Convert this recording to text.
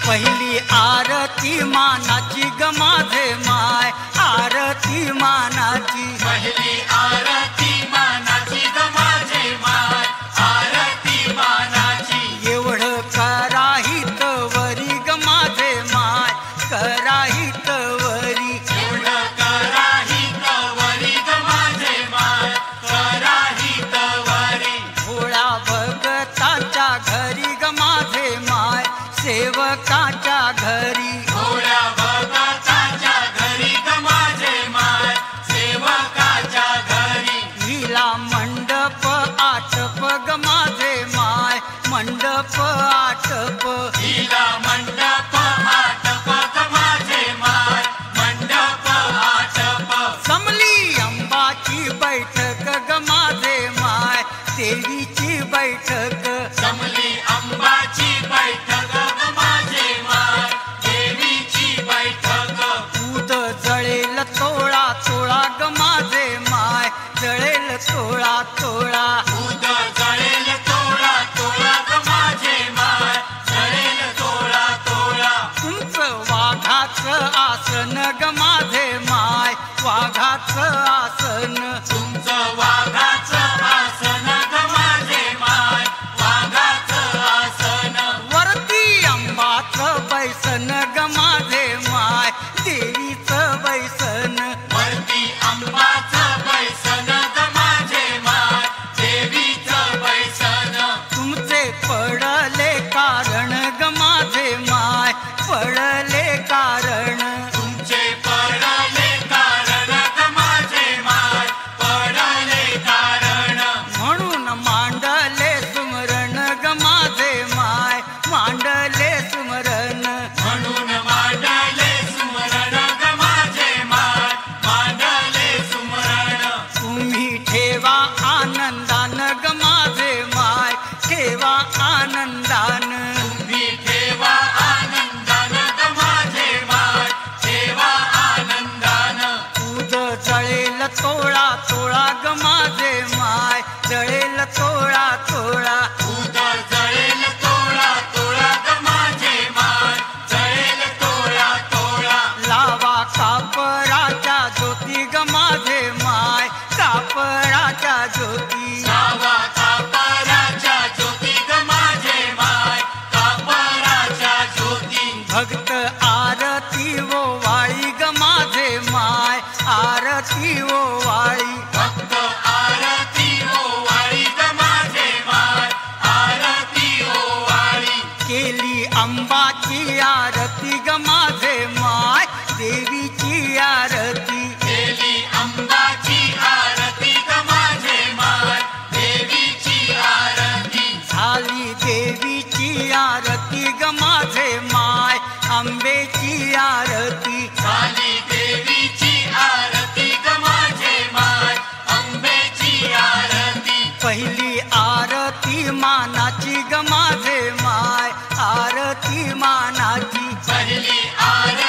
पहिली आरती मानाची ग माझे माय, आरती मानाची. पहिली आरती मानाची ग माझे माय, आरती मानाची. एवढं कराहित वरी ग माझे माय, कराहित वरी. एवढं कराहित वरी ग माझे माय, कराहित वरी. भोळा भगताच्या घरी ग माझे माय, सेवकाच्या घरी. भोळ्या भगताच्या घरी ग माझे माय, सेवकाच्या घरी. हिला मंडप आटप ग माझे माय, मंडप आटप. हिला मंडप आटप ग माझे माय, मंडप आटप. जमली अंबाची बैठक ग माझे माय, देवीची बैठक. जमली अंबाची बैठक ग माझे माय, देवीची बैठक. दूध जळेल तोळा तोळा ग माझे माय, जळेल तोळा तोळा. दूध जळेल तोळा तोळा ग माझे माय, जळेल तोळा तोळा. तुमचं वाघाचं आसन ग माझे माय, वाघाचं आसन. तुमचं वाघाचं आसन ग माझे माय, वाघाचं आसन. वरती अंबाचं बैसन ग माझे माय, देवीचं बैसन. वरती अंबाचं बैसन ग माझे माय, देवीचं बैसन. तुमचे पडले कारण ग माझे माय, पडले कारण. तुमचे पडले कारण ग माझे माय, पडले कारण. म्हणून मांडले सुमरण ग माझे माय, मांडले सुमरण. म्हणून मांडले सुमरण ग माझे माय, मांडले सुमरण. तुम्ही ठेवा आनंदान ग माझे माय, ठेवा आनंदान. तुम्ही ठेवा आनंदान ग माझे माय, ठेवा आनंदान. दूध जळेल तोळा तोळा ग माझे माय, जळेल तोळा तोळा. दूध जळेल तोळा तोळा ग माझे माय, जळेल तोळा तोळा. लावा कापराच्या ज्योती ग माझे माय, कापराच्या ज्योती. लावा कापराच्या ज्योती ग माझे माय, कापराच्या ज्योती. भक्त आरती वो वाळी ग माझे माय, आरती वो वाळी. भक्त आरती ओवाळी ग माझे माय, आरती ओवाळी. केली अंबाची आरती ग माझे माय, देवीची आरती. केली अंबाची आरती ग माझे माय, देवीची आरती. झाली देवीची आरती ग माझे माय, आंबेची आरती. झाली देवीची आरती ग माझे माय, अंबेची आरती. पहिली आरती मानाची ग माझे माय, आरती मानाची. पहिली आरती